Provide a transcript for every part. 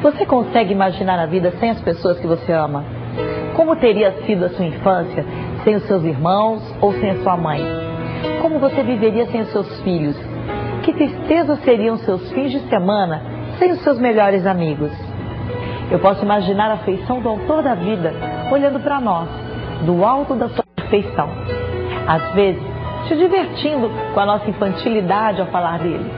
Você consegue imaginar a vida sem as pessoas que você ama? Como teria sido a sua infância sem os seus irmãos ou sem a sua mãe? Como você viveria sem os seus filhos? Que tristeza seriam seus fins de semana sem os seus melhores amigos? Eu posso imaginar a afeição do autor da vida olhando para nós, do alto da sua perfeição. Às vezes, se divertindo com a nossa infantilidade ao falar dele.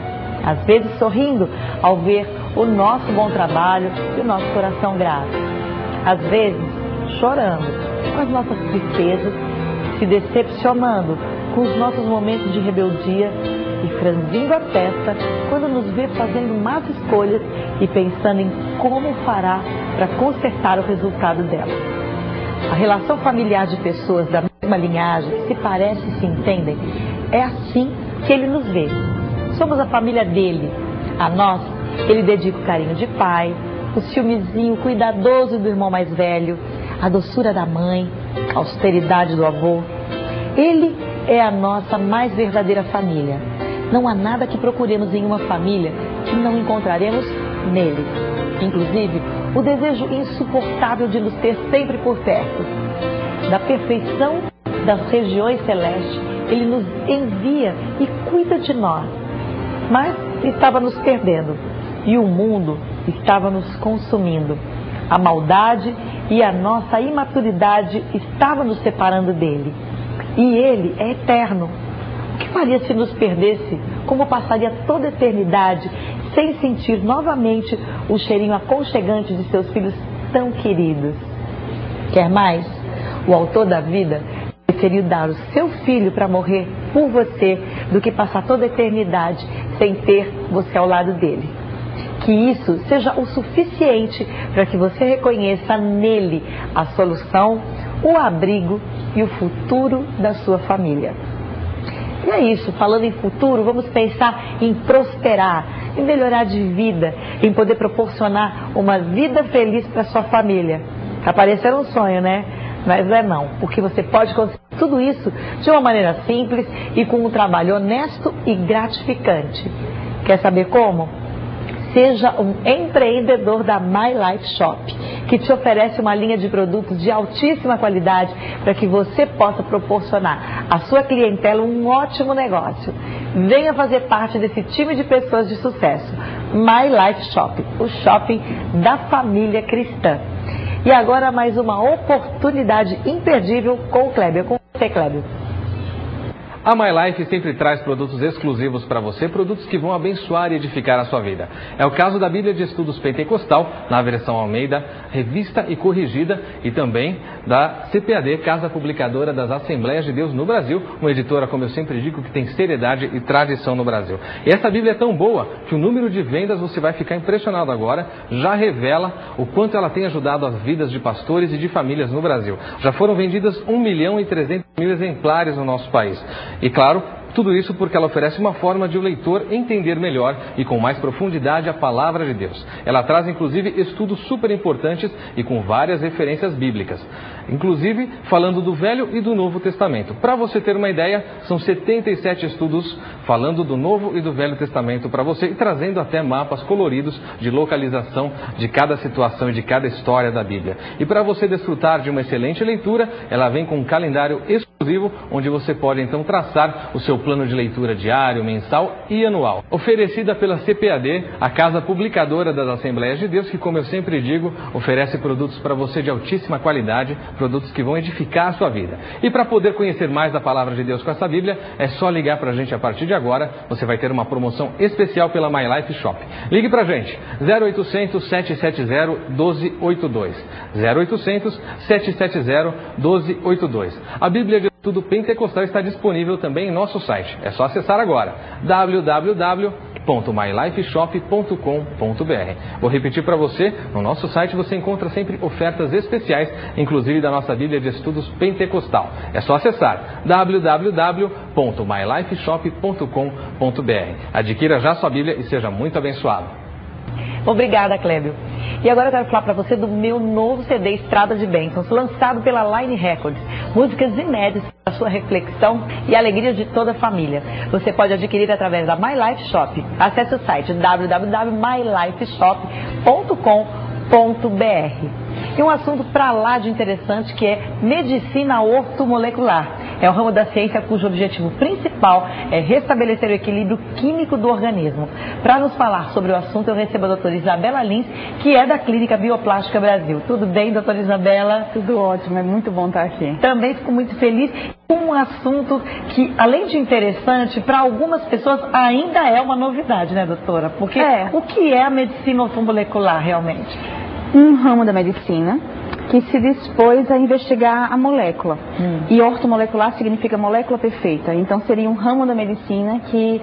Às vezes, sorrindo ao ver o nosso bom trabalho e o nosso coração grato. Às vezes, chorando com as nossas tristezas, se decepcionando com os nossos momentos de rebeldia e franzindo a testa quando nos vê fazendo más escolhas e pensando em como fará para consertar o resultado dela. A relação familiar de pessoas da mesma linhagem que se parecem e se entendem, é assim que ele nos vê. Somos a família dele. A nós, ele dedica o carinho de pai, o ciúmezinho cuidadoso do irmão mais velho, a doçura da mãe, a austeridade do avô. Ele é a nossa mais verdadeira família. Não há nada que procuremos em uma família que não encontraremos nele. Inclusive, o desejo insuportável de nos ter sempre por perto. Da perfeição das regiões celestes, ele nos envia e cuida de nós. Mas estava nos perdendo e o mundo estava nos consumindo. A maldade e a nossa imaturidade estavam nos separando dele. E ele é eterno. O que faria se nos perdesse? Como passaria toda a eternidade sem sentir novamente o cheirinho aconchegante de seus filhos tão queridos? Quer mais? O autor da vida preferiu dar o seu filho para morrer por você do que passar toda a eternidade sem ter você ao lado dele. Que isso seja o suficiente para que você reconheça nele a solução, o abrigo e o futuro da sua família. E é isso, falando em futuro, vamos pensar em prosperar, em melhorar de vida, em poder proporcionar uma vida feliz para sua família. Tá parecendo um sonho, né? Mas não, porque você pode conseguir tudo isso de uma maneira simples e com um trabalho honesto e gratificante. Quer saber como? Seja um empreendedor da My Life Shop, que te oferece uma linha de produtos de altíssima qualidade para que você possa proporcionar à sua clientela um ótimo negócio. Venha fazer parte desse time de pessoas de sucesso. My Life Shop, o shopping da família cristã. E agora mais uma oportunidade imperdível com o Clébio. Com você, Clébio. A My Life sempre traz produtos exclusivos para você, produtos que vão abençoar e edificar a sua vida. É o caso da Bíblia de Estudos Pentecostal, na versão Almeida, revista e corrigida, e também da CPAD, Casa Publicadora das Assembleias de Deus no Brasil, uma editora, como eu sempre digo, que tem seriedade e tradição no Brasil. E essa Bíblia é tão boa que o número de vendas, você vai ficar impressionado agora, já revela o quanto ela tem ajudado as vidas de pastores e de famílias no Brasil. Já foram vendidas 1.300.000 exemplares no nosso país. E claro, tudo isso porque ela oferece uma forma de o leitor entender melhor e com mais profundidade a palavra de Deus. Ela traz inclusive estudos super importantes e com várias referências bíblicas, inclusive falando do Velho e do Novo Testamento. Para você ter uma ideia, são 77 estudos falando do Novo e do Velho Testamento para você e trazendo até mapas coloridos de localização de cada situação e de cada história da Bíblia. E para você desfrutar de uma excelente leitura, ela vem com um calendário exclusivo onde você pode então traçar o seu plano de leitura diário, mensal e anual. Oferecida pela CPAD, a Casa Publicadora das Assembleias de Deus, que, como eu sempre digo, oferece produtos para você de altíssima qualidade, produtos que vão edificar a sua vida. E para poder conhecer mais da Palavra de Deus com essa Bíblia, é só ligar para a gente a partir de agora. Você vai ter uma promoção especial pela My Life Shop. Ligue para a gente, 0800 770 1282. 0800 770 1282. A Bíblia de Estudo Pentecostal está disponível também em nosso site. É só acessar agora, www.mylifeshop.com.br. Vou repetir para você, no nosso site você encontra sempre ofertas especiais, inclusive da nossa Bíblia de Estudos Pentecostal. É só acessar www.mylifeshop.com.br. Adquira já sua Bíblia e seja muito abençoado. Obrigada, Clébio. E agora eu quero falar para você do meu novo CD Estrada de Bênçãos, lançado pela Line Records. Músicas inéditas para sua reflexão e alegria de toda a família. Você pode adquirir através da My Life Shop. Acesse o site www.mylifeshop.com.br. E um assunto para lá de interessante que é medicina ortomolecular. É o ramo da ciência cujo objetivo principal é restabelecer o equilíbrio químico do organismo. Para nos falar sobre o assunto, eu recebo a doutora Isabela Lins, que é da Clínica Bioplástica Brasil. Tudo bem, doutora Isabela? Tudo ótimo, é muito bom estar aqui. Também fico muito feliz com um assunto que, além de interessante, para algumas pessoas ainda é uma novidade, né, doutora? Porque o que é a medicina ortomolecular realmente? Um ramo da medicina que se dispôs a investigar a molécula. E ortomolecular significa molécula perfeita. Então seria um ramo da medicina que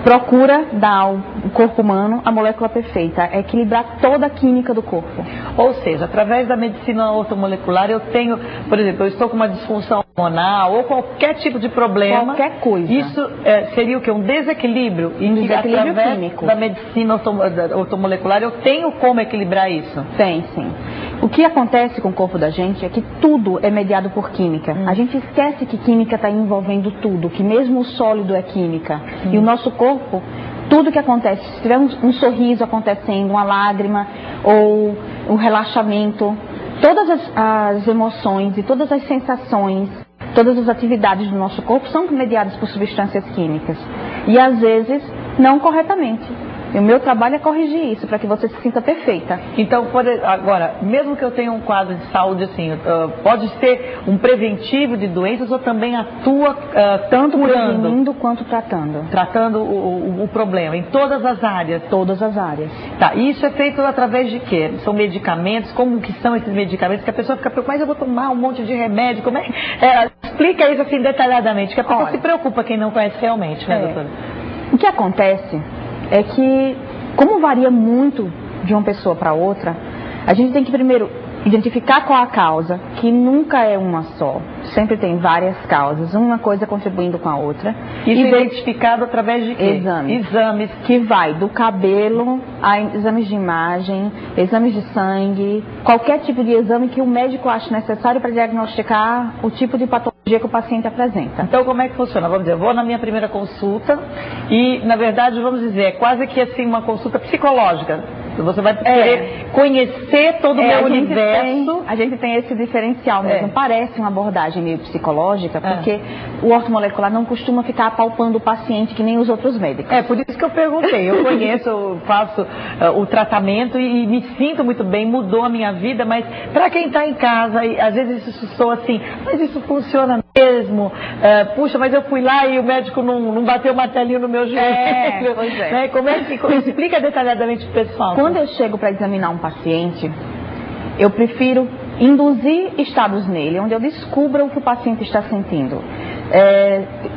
procura dar ao corpo humano a molécula perfeita, equilibrar toda a química do corpo. Ou seja, através da medicina ortomolecular eu tenho, por exemplo, eu estou com uma disfunção hormonal ou qualquer tipo de problema. Qualquer coisa. Isso seria o quê? Um desequilíbrio? Um desequilíbrio através químico. Da medicina ortomolecular eu tenho como equilibrar isso? Tem, sim. O que acontece com o corpo da gente é que tudo é mediado por química. A gente esquece que química está envolvendo tudo, que mesmo o sólido é química. E o nosso corpo, tudo que acontece, se tiver um sorriso acontecendo, uma lágrima ou um relaxamento, todas as emoções e todas as sensações, todas as atividades do nosso corpo são mediadas por substâncias químicas. E às vezes não corretamente. E o meu trabalho é corrigir isso, para que você se sinta perfeita. Então, agora, mesmo que eu tenha um quadro de saúde assim, pode ser um preventivo de doenças ou também atua tanto prevenindo quanto tratando. Tratando o problema, em todas as áreas? Todas as áreas. Tá, e isso é feito através de quê? São medicamentos? Como que são esses medicamentos? Que a pessoa fica preocupada, mas eu vou tomar um monte de remédio, como é? Explica isso assim detalhadamente, que a pessoa se preocupa quem não conhece realmente, né, doutora? O que acontece é que, como varia muito de uma pessoa para outra, a gente tem que primeiro identificar qual a causa, que nunca é uma só. Sempre tem várias causas, uma coisa contribuindo com a outra. Isso é identificado através de quê? Exames. Que vai do cabelo a exames de imagem, exames de sangue, qualquer tipo de exame que o médico ache necessário para diagnosticar o tipo de patologia que o paciente apresenta. Então, como é que funciona? Vamos dizer, eu vou na minha primeira consulta e, na verdade, vamos dizer, é quase que assim uma consulta psicológica. Você vai querer conhecer todo o meu universo. A gente tem esse diferencial mesmo. Parece uma abordagem meio psicológica, porque o ortomolecular não costuma ficar apalpando o paciente que nem os outros médicos. Por isso que eu perguntei. Eu conheço, eu faço o tratamento e me sinto muito bem, mudou a minha vida, mas para quem está em casa, e às vezes isso soa assim, mas isso funciona mesmo? Puxa, mas eu fui lá e o médico não bateu o martelinho no meu joelho. Pois é. Né? Como é que explica detalhadamente pro pessoal? Quando eu chego para examinar um paciente, eu prefiro induzir estados nele, onde eu descubra o que o paciente está sentindo.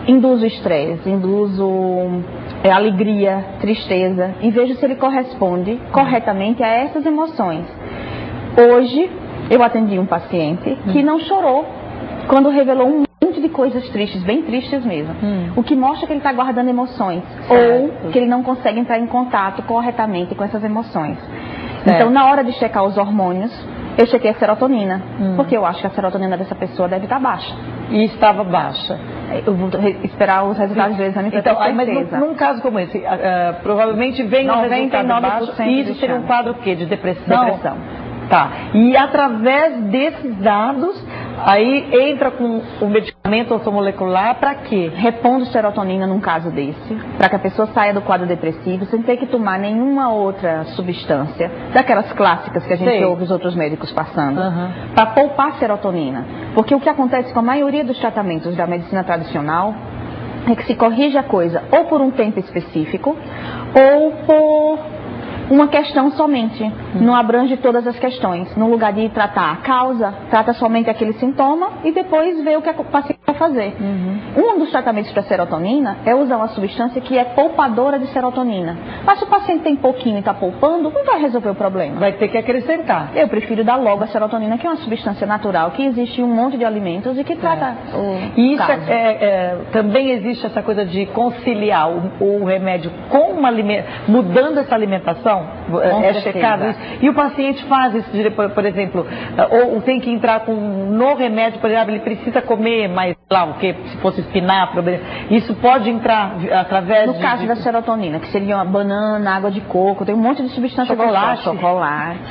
Induzo estresse, induzo alegria, tristeza, e vejo se ele corresponde corretamente a essas emoções. Hoje, eu atendi um paciente que não chorou quando revelou um monte de coisas tristes, bem tristes mesmo. O que mostra que ele está guardando emoções, ou que ele não consegue entrar em contato corretamente com essas emoções. Então, na hora de checar os hormônios, eu chequei a serotonina, porque eu acho que a serotonina dessa pessoa deve estar baixa. E estava baixa. Eu vou esperar os resultados do exame para ter certeza. Mas num caso como esse, provavelmente vem um resultado baixo, e isso seria um quadro o quê? De depressão? Depressão. Tá. E através desses dados, aí entra com o medicamento ortomolecular para quê? Repondo serotonina num caso desse, para que a pessoa saia do quadro depressivo sem ter que tomar nenhuma outra substância, daquelas clássicas que a gente ouve os outros médicos passando, para poupar serotonina. Porque o que acontece com a maioria dos tratamentos da medicina tradicional é que se corrige a coisa ou por um tempo específico, ou por uma questão somente, não abrange todas as questões. No lugar de tratar a causa, trata somente aquele sintoma e depois vê o que o paciente está fazer. Um dos tratamentos para serotonina é usar uma substância que é poupadora de serotonina. Mas se o paciente tem pouquinho e está poupando, não vai resolver o problema. Vai ter que acrescentar. Eu prefiro dar logo a serotonina, que é uma substância natural, que existe em um monte de alimentos e que trata E isso caso. Também existe essa coisa de conciliar o remédio com uma mudando essa alimentação? É checado isso? E o paciente faz isso, por exemplo, ou tem que entrar no remédio, por exemplo, ele precisa comer mais, lá, o que se fosse espinafre, isso pode entrar através No caso da serotonina, que seria uma banana, água de coco, tem um monte de substância Chocolate.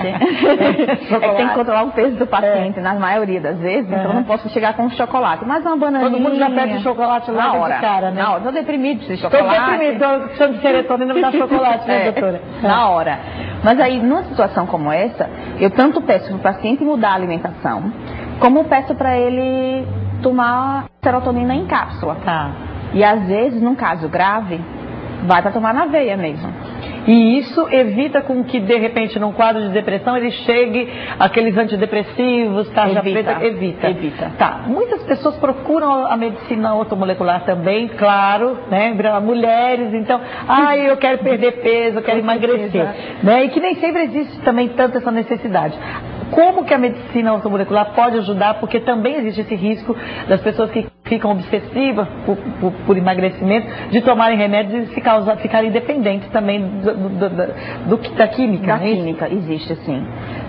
É que tem que controlar o peso do paciente, na maioria das vezes, então não posso chegar com chocolate. Mas uma bananinha... Todo mundo já pede chocolate lá na hora. De cara, né? Na hora. Tô deprimido, preciso de chocolate. Tô deprimido, tô precisando de serotonina, me dá chocolate, né, doutora? Na hora. Mas aí, numa situação como essa, eu tanto peço para o paciente mudar a alimentação, como peço para ele tomar serotonina em cápsula. Tá. E às vezes, num caso grave, vai para tomar na veia mesmo. E isso evita com que, de repente, num quadro de depressão, ele chegue aqueles antidepressivos, tarja preta, evita. Tá. Muitas pessoas procuram a medicina ortomolecular também, claro, né? Mulheres, então, eu quero perder peso, eu quero emagrecer, né? E que nem sempre existe também tanto essa necessidade. Como que a medicina ortomolecular pode ajudar? Porque também existe esse risco das pessoas que ficam obsessivas por emagrecimento, de tomarem remédios e ficarem dependentes também da química. Da química, existe sim.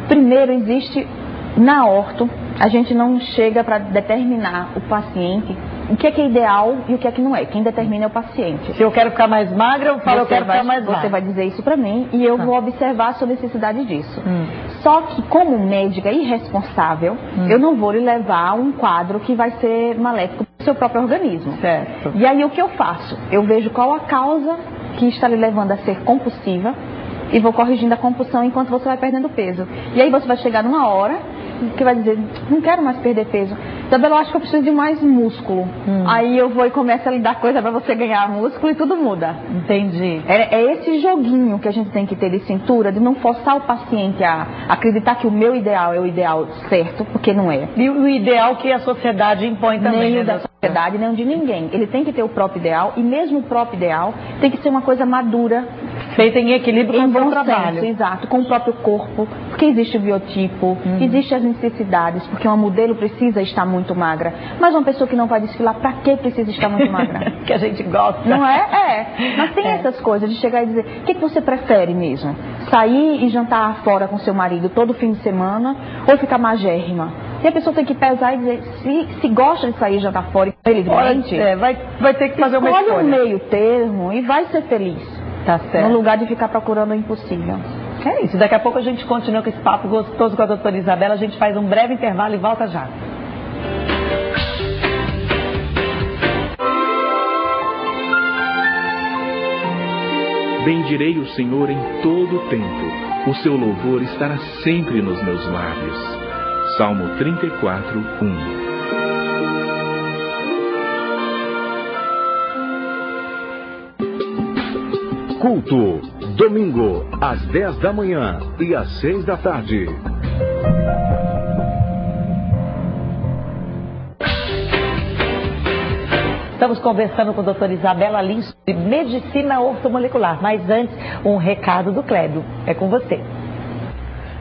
Primeiro, existe na orto, a gente não chega para determinar o paciente o que é ideal e o que é que não é. Quem determina é o paciente. Se eu quero ficar mais magra, eu falo eu quero ficar mais magra. Você vai dizer isso para mim e eu vou observar a sua necessidade disso. Só que, como médica irresponsável, eu não vou lhe levar a um quadro que vai ser maléfico para o seu próprio organismo. Certo. E aí o que eu faço? Eu vejo qual a causa que está lhe levando a ser compulsiva e vou corrigindo a compulsão enquanto você vai perdendo peso. E aí você vai chegar numa hora que vai dizer, não quero mais perder peso. Isabela, eu acho que eu preciso de mais músculo. Aí eu vou e começo a lhe dar coisa para você ganhar músculo e tudo muda. Entendi. É esse joguinho que a gente tem que ter de cintura, de não forçar o paciente a acreditar que o meu ideal é o ideal certo, porque não é. E o ideal que a sociedade impõe também. Nem o da sociedade, nem o de ninguém. Ele tem que ter o próprio ideal, e mesmo o próprio ideal tem que ser uma coisa madura, feita em equilíbrio com o seu trabalho. Exato, com o próprio corpo, porque existe o biotipo, existem as necessidades, porque uma modelo precisa estar muito magra, mas uma pessoa que não vai desfilar, pra que precisa estar muito magra? Que a gente gosta. Não é? Mas tem essas coisas de chegar e dizer, o que você prefere mesmo? Sair e jantar fora com seu marido todo fim de semana ou ficar magérrima? E a pessoa tem que pesar e dizer, se gosta de sair e jantar fora, infelizmente, vai ter que fazer uma escolha. Escolhe um meio termo e vai ser feliz. Tá certo. No lugar de ficar procurando o impossível. É isso. Daqui a pouco a gente continua com esse papo gostoso com a doutora Isabela. A gente faz um breve intervalo e volta já. Bendirei o Senhor em todo o tempo. O seu louvor estará sempre nos meus lábios. Salmo 34, 1. Culto, domingo, às 10 da manhã e às 6 da tarde. Estamos conversando com a doutora Isabela Lins de Medicina Ortomolecular. Mas antes, um recado do Clébio. É com você.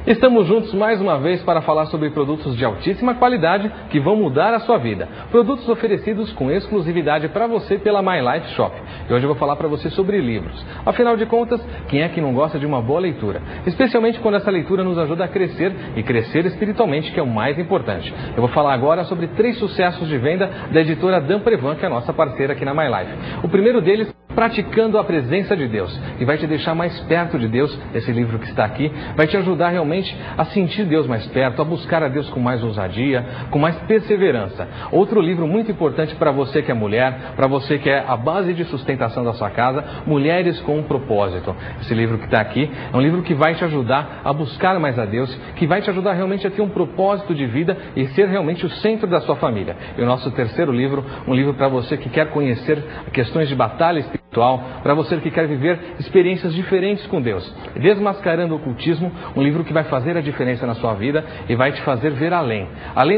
Estamos juntos mais uma vez para falar sobre produtos de altíssima qualidade que vão mudar a sua vida. Produtos oferecidos com exclusividade para você pela My Life Shop. E hoje eu vou falar para você sobre livros. Afinal de contas, quem é que não gosta de uma boa leitura? Especialmente quando essa leitura nos ajuda a crescer e crescer espiritualmente, que é o mais importante. Eu vou falar agora sobre 3 sucessos de venda da editora Damprevan, que é a nossa parceira aqui na My Life. O primeiro deles, Praticando a Presença de Deus. E vai te deixar mais perto de Deus, esse livro que está aqui. Vai te ajudar realmente a sentir Deus mais perto, a buscar a Deus com mais ousadia, com mais perseverança. Outro livro muito importante para você que é mulher, para você que é a base de sustentação da sua casa, Mulheres com um Propósito. Esse livro que está aqui é um livro que vai te ajudar a buscar mais a Deus, que vai te ajudar realmente a ter um propósito de vida e ser realmente o centro da sua família. E o nosso terceiro livro, um livro para você que quer conhecer questões de batalha espiritual, para você que quer viver experiências diferentes com Deus. Desmascarando o Ocultismo, um livro que vai fazer a diferença na sua vida e vai te fazer ver além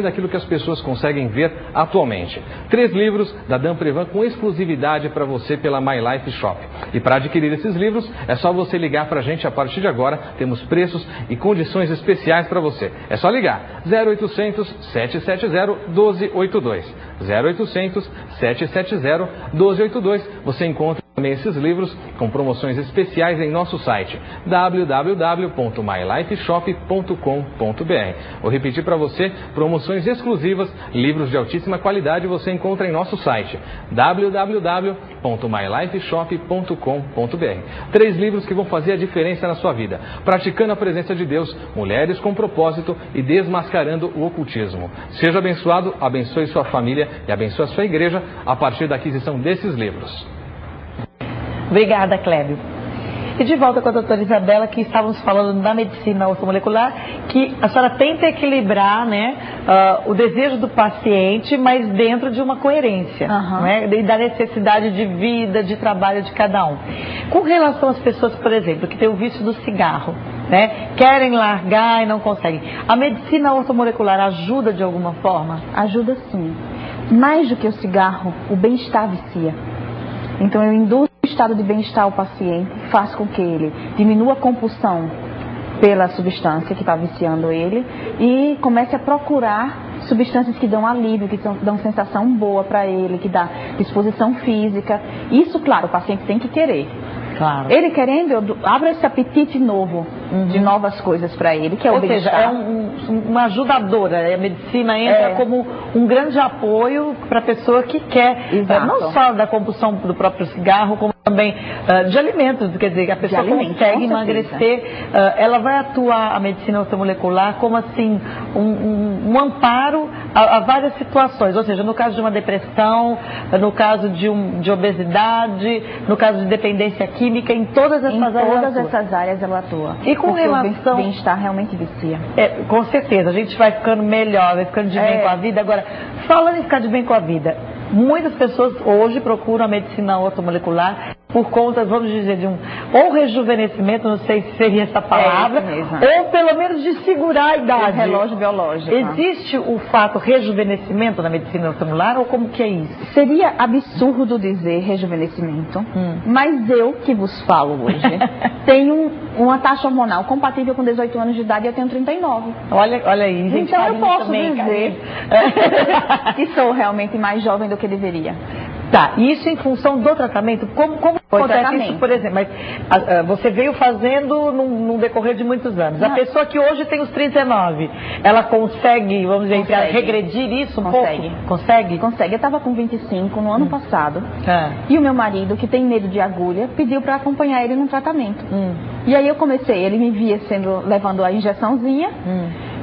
daquilo que as pessoas conseguem ver atualmente. 3 livros da Dan Prevan com exclusividade para você pela My Life Shop. E para adquirir esses livros, é só você ligar para a gente a partir de agora. Temos preços e condições especiais para você. É só ligar 0800 770 1282. 0800 770 1282. Você encontra também esses livros com promoções especiais em nosso site www.mylifeshop.com.br. Vou repetir para você, promoções exclusivas, livros de altíssima qualidade você encontra em nosso site www.mylifeshop.com.br. 3 livros que vão fazer a diferença na sua vida: Praticando a Presença de Deus, Mulheres com Propósito e Desmascarando o Ocultismo. Seja abençoado, abençoe sua família e abençoe a sua igreja a partir da aquisição desses livros. Obrigada, Clébio. E de volta com a doutora Isabela, que estávamos falando da medicina ortomolecular, que a senhora tenta equilibrar, né, o desejo do paciente, mas dentro de uma coerência, né, e da necessidade de vida, de trabalho de cada um. Com relação às pessoas, por exemplo, que têm o vício do cigarro, né, querem largar e não conseguem, a medicina ortomolecular ajuda de alguma forma? Ajuda sim. Mais do que o cigarro, o bem-estar vicia. Então eu induzo o estado de bem-estar ao paciente, faço com que ele diminua a compulsão pela substância que está viciando ele e comece a procurar substâncias que dão alívio, que dão sensação boa para ele, que dá disposição física. Isso, claro, o paciente tem que querer. Claro. Ele querendo, eu abro esse apetite novo, de novas coisas para ele, que é o bem-estar. Ou seja, é uma ajudadora. A medicina entra como um grande apoio para a pessoa que quer, não só da compulsão do próprio cigarro, como também de alimentos. Quer dizer, a pessoa consegue emagrecer. Ela vai atuar, a medicina ortomolecular, como assim, um amparo a várias situações. Ou seja, no caso de uma depressão, no caso de obesidade, no caso de dependência química, em todas essas áreas ela atua. E com relação... O bem-estar realmente vicia. Com certeza, a gente vai ficando melhor, vai ficando de bem com a vida. Agora, falando em ficar de bem com a vida, muitas pessoas hoje procuram a medicina ortomolecular por conta, vamos dizer, de ou rejuvenescimento, não sei se seria essa palavra, ou pelo menos de segurar a idade. O relógio biológico. Existe o fato rejuvenescimento na medicina ortomolecular, ou como que é isso? Seria absurdo dizer rejuvenescimento, mas eu que vos falo hoje tenho uma taxa hormonal compatível com 18 anos de idade e eu tenho 39. Olha aí, gente. Então eu posso dizer que sou realmente mais jovem do que deveria. Tá, isso em função do tratamento? Como acontece isso, por exemplo? Mas você veio fazendo no decorrer de muitos anos. A pessoa que hoje tem os 39, ela consegue, vamos dizer, regredir isso um pouco? Consegue? Consegue. Eu estava com 25 no ano passado. E o meu marido, que tem medo de agulha, pediu para acompanhar ele no tratamento. E aí eu comecei, ele me via levando a injeçãozinha,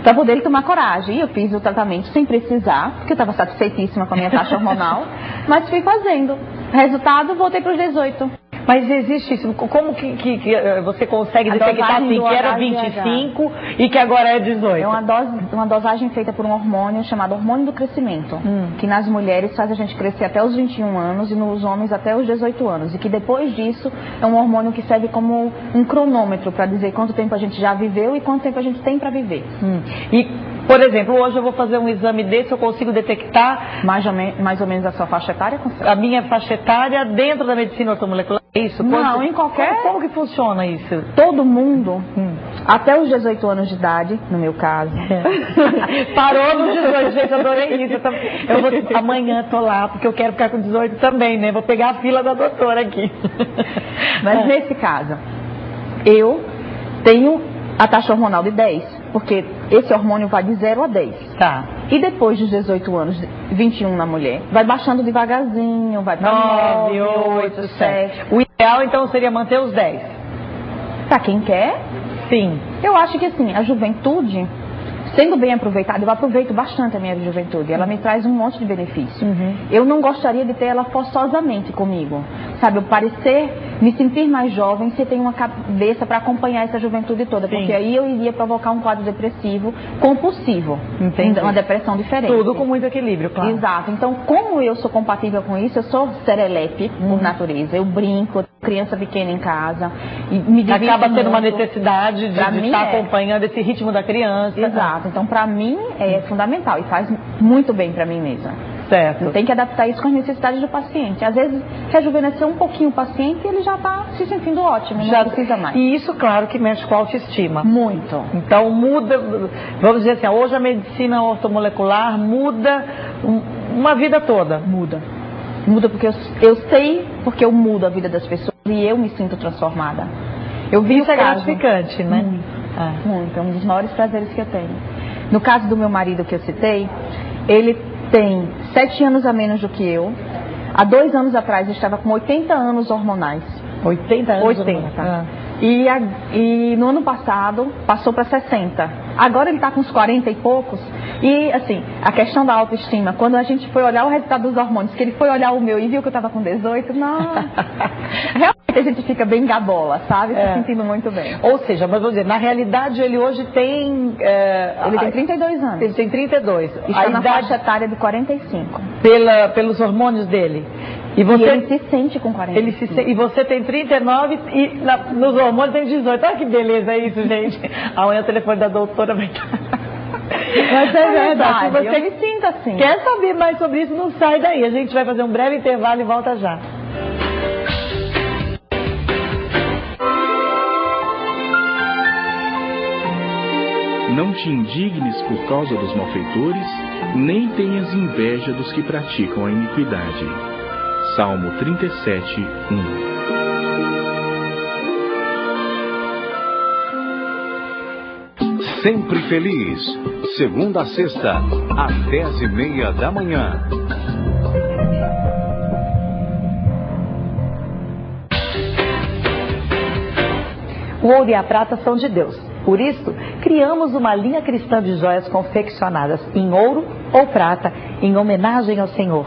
para poder ele tomar coragem. E eu fiz o tratamento sem precisar, porque eu estava satisfeitíssima com a minha taxa hormonal, mas fui fazendo. Resultado, voltei para os 18. Mas existe isso, como que você consegue detectar assim, que era 25 e que agora é 18? É uma dosagem feita por um hormônio chamado hormônio do crescimento, que nas mulheres faz a gente crescer até os 21 anos e nos homens até os 18 anos. E que depois disso é um hormônio que serve como um cronômetro para dizer quanto tempo a gente já viveu e quanto tempo a gente tem para viver. E, por exemplo, hoje eu vou fazer um exame desse, eu consigo detectar mais ou menos a sua faixa etária? A minha faixa etária dentro da medicina ortomolecular? Isso? Não, em qualquer... Como que funciona isso? Todo mundo, até os 18 anos de idade, no meu caso. Parou nos 18, gente, eu adorei isso. Amanhã tô lá, porque eu quero ficar com 18 também, né? Vou pegar a fila da doutora aqui. Mas nesse caso, eu tenho a taxa hormonal de 10, porque esse hormônio vai de 0 a 10. Tá. E depois dos 18 anos, 21 na mulher, vai baixando devagarzinho, vai para 9, 8, 7. O ideal, então, seria manter os 10. Para quem quer? Sim. Eu acho que, assim, a juventude sendo bem aproveitada, eu aproveito bastante a minha juventude. Ela me traz um monte de benefício. Eu não gostaria de ter ela forçosamente comigo. Sabe, eu me sentir mais jovem se tem uma cabeça para acompanhar essa juventude toda. Porque aí eu iria provocar um quadro depressivo compulsivo. Entendi. Uma depressão diferente. Tudo com muito equilíbrio, claro. Exato. Então, como eu sou compatível com isso, eu sou serelepe por natureza. Eu brinco, criança pequena em casa. E me divirto Acaba sendo uma muito. necessidade de estar acompanhando esse ritmo da criança. Exato. Então, para mim, é fundamental e faz muito bem para mim mesma. Certo. Tem que adaptar isso com as necessidades do paciente. Às vezes, rejuvenescer um pouquinho o paciente e ele já está se sentindo ótimo, não precisa mais. E isso, claro, que mexe com a autoestima. Muito. Então, muda, vamos dizer assim, hoje a medicina ortomolecular muda uma vida toda. Muda porque eu sei porque eu mudo a vida das pessoas e eu me sinto transformada. Eu vi isso é gratificante, né? Muito. É um dos maiores prazeres que eu tenho. No caso do meu marido que eu citei, ele tem 7 anos a menos do que eu. Há 2 anos atrás eu estava com 80 anos hormonais. 80 anos? 80. E no ano passado passou para 60. Agora ele está com uns 40 e poucos. E assim, a questão da autoestima, quando a gente foi olhar o resultado dos hormônios, que ele foi olhar o meu e viu que eu estava com 18, não. Realmente a gente fica bem gabola, sabe? Se sentindo muito bem. Ou seja, mas vou dizer, na realidade ele hoje tem... ele tem 32 anos. Ele tem 32. Está na faixa etária de 45. Pelos hormônios dele. E ele se sente com 45. E você tem 39 e nos hormônios tem 18. Olha que beleza isso, gente. Amanhã o telefone da doutora vai estar... Mas é verdade, você me sinta assim. Quer saber mais sobre isso? Não sai daí. A gente vai fazer um breve intervalo e volta já. Não te indignes por causa dos malfeitores, nem tenhas inveja dos que praticam a iniquidade. Salmo 37, 1. Sempre feliz. Segunda a sexta, às 10h30 da manhã. O ouro e a prata são de Deus. Por isso, criamos uma linha cristã de joias confeccionadas em ouro ou prata, em homenagem ao Senhor.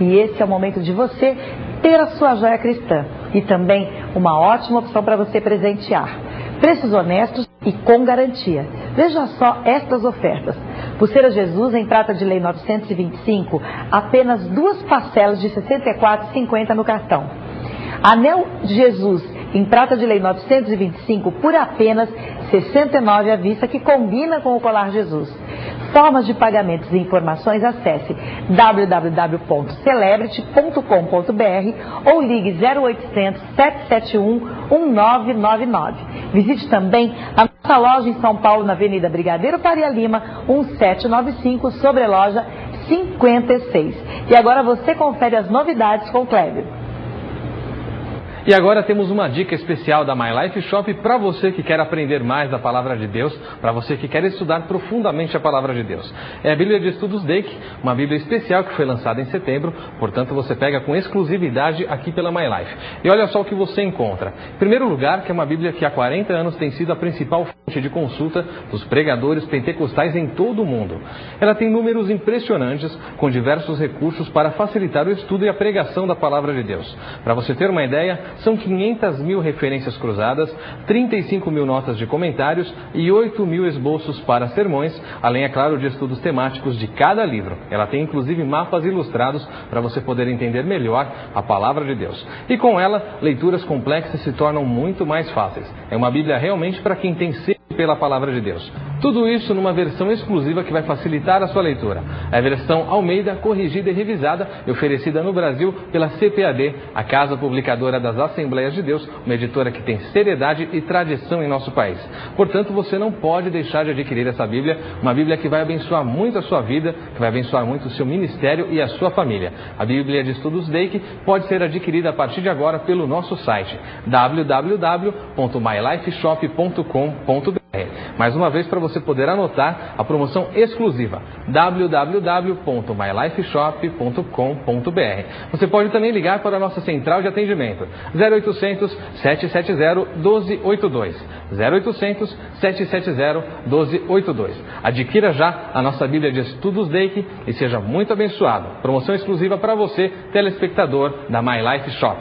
E esse é o momento de você ter a sua joia cristã. E também uma ótima opção para você presentear. Preços honestos e com garantia. Veja só estas ofertas. Pulseira Jesus em prata de lei 925, apenas 2 parcelas de R$ 64,50 no cartão. Anel de Jesus em prata de lei 925 por apenas R$ 69,00 à vista, que combina com o colar Jesus. Formas de pagamentos e informações, acesse www.celebrity.com.br ou ligue 0800 771 1999. Visite também a nossa loja em São Paulo, na Avenida Brigadeiro Faria Lima, 1795, sobre loja 56. E agora você confere as novidades com o Clébio. E agora temos uma dica especial da My Life Shop para você que quer aprender mais da Palavra de Deus, para você que quer estudar profundamente a Palavra de Deus. É a Bíblia de Estudos Dake, uma Bíblia especial que foi lançada em setembro, portanto você pega com exclusividade aqui pela My Life. E olha só o que você encontra. Em primeiro lugar, que é uma Bíblia que há 40 anos tem sido a principal fonte de consulta dos pregadores pentecostais em todo o mundo. Ela tem números impressionantes, com diversos recursos para facilitar o estudo e a pregação da Palavra de Deus. Para você ter uma ideia, são 500.000 referências cruzadas, 35.000 notas de comentários e 8.000 esboços para sermões, além, é claro, de estudos temáticos de cada livro. Ela tem inclusive mapas ilustrados para você poder entender melhor a Palavra de Deus. E com ela, leituras complexas se tornam muito mais fáceis. É uma Bíblia realmente para quem tem sede pela Palavra de Deus. Tudo isso numa versão exclusiva que vai facilitar a sua leitura. É a versão Almeida, corrigida e revisada e oferecida no Brasil pela CPAD, a Casa Publicadora das Assembleias de Deus, uma editora que tem seriedade e tradição em nosso país. Portanto, você não pode deixar de adquirir essa Bíblia, uma Bíblia que vai abençoar muito a sua vida, que vai abençoar muito o seu ministério e a sua família. A Bíblia de Estudos Dake pode ser adquirida a partir de agora pelo nosso site www.mylifeshop.com.br. Mais uma vez, para você poder anotar a promoção exclusiva, www.mylifeshop.com.br. Você pode também ligar para a nossa central de atendimento, 0800 770 1282. 0800 770 1282. Adquira já a nossa Bíblia de Estudos Dake e seja muito abençoado. Promoção exclusiva para você, telespectador da My Life Shop.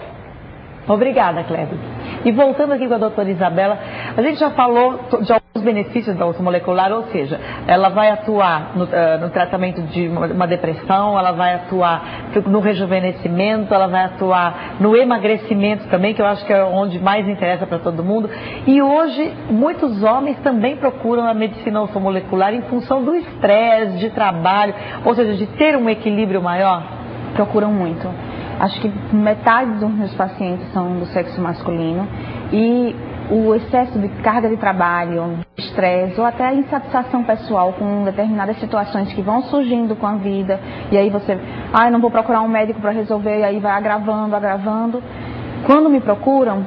Obrigada, Kleber. E voltando aqui com a doutora Isabela, a gente já falou de alguns benefícios da ortomolecular, ou seja, ela vai atuar no tratamento de uma depressão, ela vai atuar no rejuvenescimento, ela vai atuar no emagrecimento também, que eu acho que é onde mais interessa para todo mundo. E hoje, muitos homens também procuram a medicina ortomolecular em função do estresse, de trabalho, ou seja, de ter um equilíbrio maior. Procuram muito. Acho que metade dos meus pacientes são do sexo masculino e o excesso de carga de trabalho, estresse ou até a insatisfação pessoal com determinadas situações que vão surgindo com a vida e aí você, não vou procurar um médico para resolver, e aí vai agravando. Quando me procuram,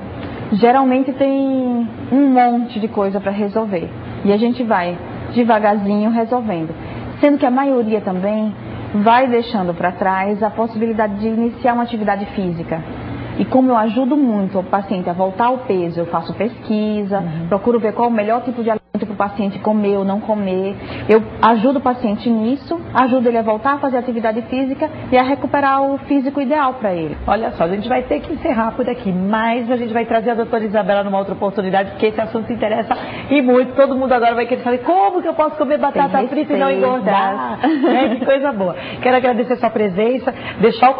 geralmente tem um monte de coisa para resolver e a gente vai devagarzinho resolvendo, sendo que a maioria também vai deixando para trás a possibilidade de iniciar uma atividade física. E como eu ajudo muito o paciente a voltar ao peso, eu faço pesquisa, procuro ver qual o melhor tipo de alimento para o paciente comer ou não comer. Eu ajudo o paciente nisso, ajudo ele a voltar a fazer atividade física e a recuperar o físico ideal para ele. Olha só, a gente vai ter que encerrar por aqui, mas a gente vai trazer a doutora Isabela numa outra oportunidade, porque esse assunto interessa e muito. Todo mundo agora vai querer saber como que eu posso comer batata frita e não engordar. Que coisa boa. Quero agradecer a sua presença, deixar o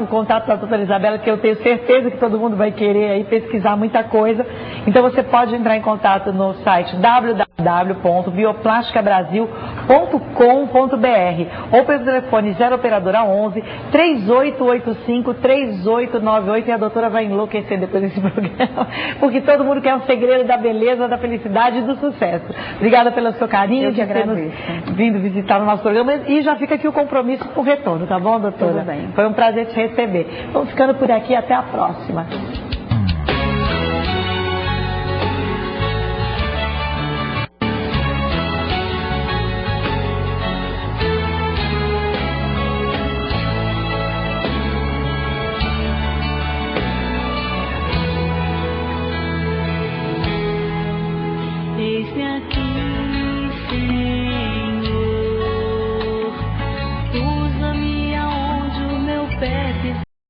contato da doutora Isabela, que eu tenho certeza que todo mundo vai querer aí pesquisar muita coisa. Então você pode entrar em contato no site www.bioplasticabrasil.com.br ou pelo telefone 0 operadora 11 3885 3898 e a doutora vai enlouquecer depois desse programa, porque todo mundo quer um segredo da beleza, da felicidade e do sucesso. Obrigada pelo seu carinho de ter vindo visitar o nosso programa e já fica aqui o compromisso com o retorno, tá bom, doutora? Tudo bem. Foi um prazer te receber. Vamos ficando por aqui, até a próxima.